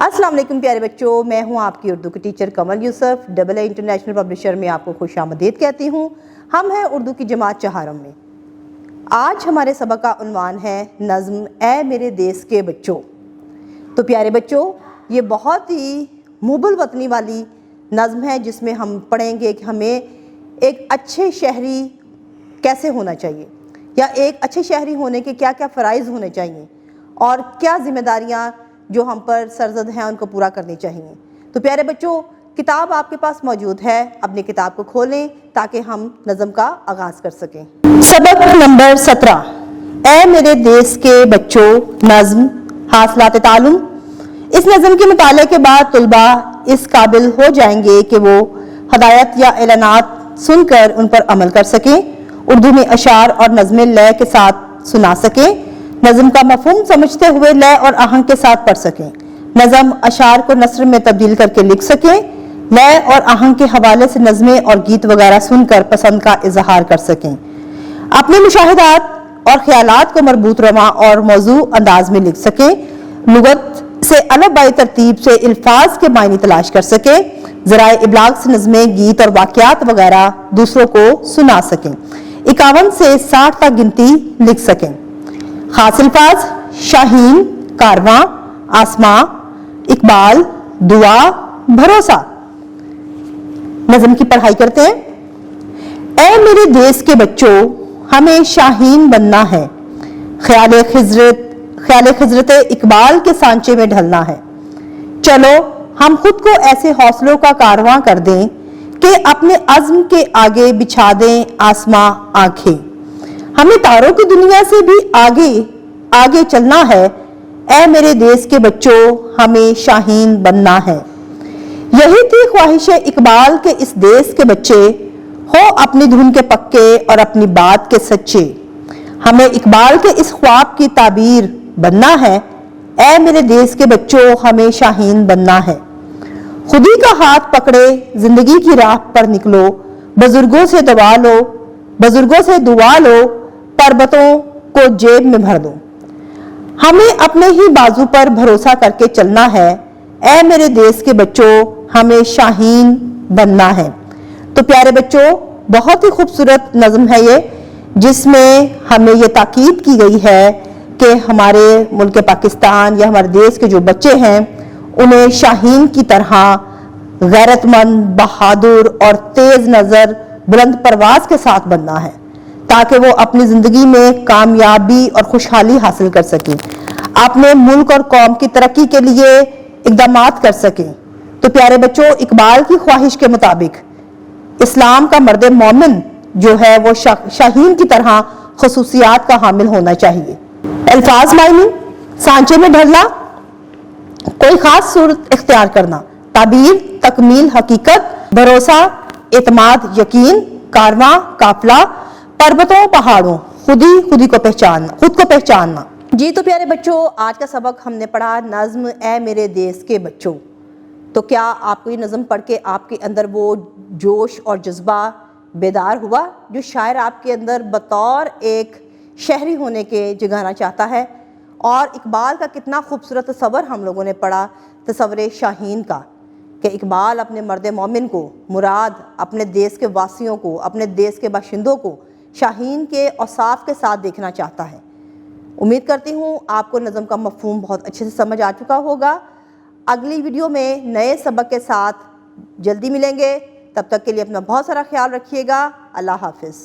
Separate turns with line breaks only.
السلام علیکم پیارے بچوں، میں ہوں آپ کی اردو کی teacher Kamal Yusuf, double A international publisher میں آپ کو خوش آمدید کہتی ہوں۔ ہم ہیں اردو کی جماعت چہارم میں۔ آج ہمارے سبق کا عنوان ہے نظم اے میرے دیس کے بچوں۔ تو پیارے بچوں، یہ بہت ہی محب الوطنی والی نظم ہے جس میں ہم پڑھیں گے کہ ہمیں ایک اچھے شہری کیسے ہونا چاہیے، یا ایک اچھے شہری ہونے کے کیا کیا فرائض ہونے چاہیے، اور کیا ذمہ داریاں جو ہم پر سرزد ہیں ان کو پورا کرنی چاہیے۔ تو پیارے بچوں، کتاب آپ کے پاس موجود ہے، اپنی کتاب کو کھولیں تاکہ ہم نظم کا آغاز کر سکیں۔ سبق نمبر 17، اے میرے دیس کے بچوں، نظم حاصلات تعلم۔ اس نظم کے مطالعے کے بعد طلبہ اس قابل ہو جائیں گے کہ وہ ہدایت یا اعلانات سن کر ان پر عمل کر سکیں، اردو میں اشعار اور نظمیں لے کے ساتھ سنا سکیں، نظم کا مفہوم سمجھتے ہوئے لے اور آہنگ کے ساتھ پڑھ سکیں، نظم اشعار کو نثر میں تبدیل کر کے لکھ سکیں، لے اور آہنگ کے حوالے سے نظمیں اور گیت وغیرہ سن کر پسند کا اظہار کر سکیں، اپنے مشاہدات اور خیالات کو مربوط رواں اور موضوع انداز میں لکھ سکیں، لغت سے الف بائی ترتیب سے الفاظ کے معنی تلاش کر سکیں، ذرائع ابلاغ سے نظمیں، گیت اور واقعات وغیرہ دوسروں کو سنا سکیں، 51 سے 60 تک گنتی لکھ سکیں۔ خاص الفاظ: شاہین، کارواں، آسماں، اقبال، دعا، بھروسہ۔ نظم کی پڑھائی کرتے ہیں۔ اے میرے دیس کے بچوں، ہمیں شاہین بننا ہے، خیال خضرت اقبال کے سانچے میں ڈھلنا ہے، چلو ہم خود کو ایسے حوصلوں کا کارواں کر دیں کہ اپنے عزم کے آگے بچھا دیں آسماں آنکھیں، ہمیں تاروں کی دنیا سے بھی آگے چلنا ہے، اے میرے دیس کے بچوں، ہمیں شاہین بننا ہے۔ یہی تھی خواہش اقبال کے اس دیس کے بچے ہو اپنی دھن کے پکے اور اپنی بات کے سچے، ہمیں اقبال کے اس خواب کی تعبیر بننا ہے، اے میرے دیس کے بچوں، ہمیں شاہین بننا ہے۔ خودی کا ہاتھ پکڑے زندگی کی راہ پر نکلو، بزرگوں سے دعا لو، پربتوں کو جیب میں بھر دو، ہمیں اپنے ہی بازو پر بھروسہ کر کے چلنا ہے، اے میرے دیس کے بچوں، ہمیں شاہین بننا ہے۔ تو پیارے بچوں، بہت ہی خوبصورت نظم ہے یہ، جس میں ہمیں یہ تاکید کی گئی ہے کہ ہمارے ملک پاکستان یا ہمارے دیس کے جو بچے ہیں انہیں شاہین کی طرح غیرت مند، بہادر اور تیز نظر، بلند پرواز کے ساتھ بننا ہے، تاکہ وہ اپنی زندگی میں کامیابی اور خوشحالی حاصل کر سکیں، اپنے ملک اور قوم کی ترقی کے لیے اقدامات کر سکیں۔ تو پیارے بچوں، اقبال کی خواہش کے مطابق اسلام کا مرد مومن جو ہے وہ شاہین کی طرح خصوصیات کا حامل ہونا چاہیے۔ الفاظ معنی: سانچے میں ڈھلنا، کوئی خاص صورت اختیار کرنا، تعبیر، تکمیل، حقیقت، بھروسہ، اعتماد، یقین، کارواں، قافلہ، پربتوں، پہاڑوں، خود کو پہچاننا۔ جی تو پیارے بچوں، آج کا سبق ہم نے پڑھا نظم اے میرے دیس کے بچوں۔ تو کیا آپ کو یہ نظم پڑھ کے آپ کے اندر وہ جوش اور جذبہ بیدار ہوا جو شاعر آپ کے اندر بطور ایک شہری ہونے کے جگانا چاہتا ہے؟ اور اقبال کا کتنا خوبصورت تصور ہم لوگوں نے پڑھا، تصور شاہین کا، کہ اقبال اپنے مرد مومن کو، مراد اپنے دیس کے واسیوں کو، اپنے دیس کے باشندوں کو شاہین کے اوصاف کے ساتھ دیکھنا چاہتا ہے۔ امید کرتی ہوں آپ کو نظم کا مفہوم بہت اچھے سے سمجھ آ چکا ہوگا۔ اگلی ویڈیو میں نئے سبق کے ساتھ جلدی ملیں گے، تب تک کے لیے اپنا بہت سارا خیال رکھیے گا۔ اللہ حافظ۔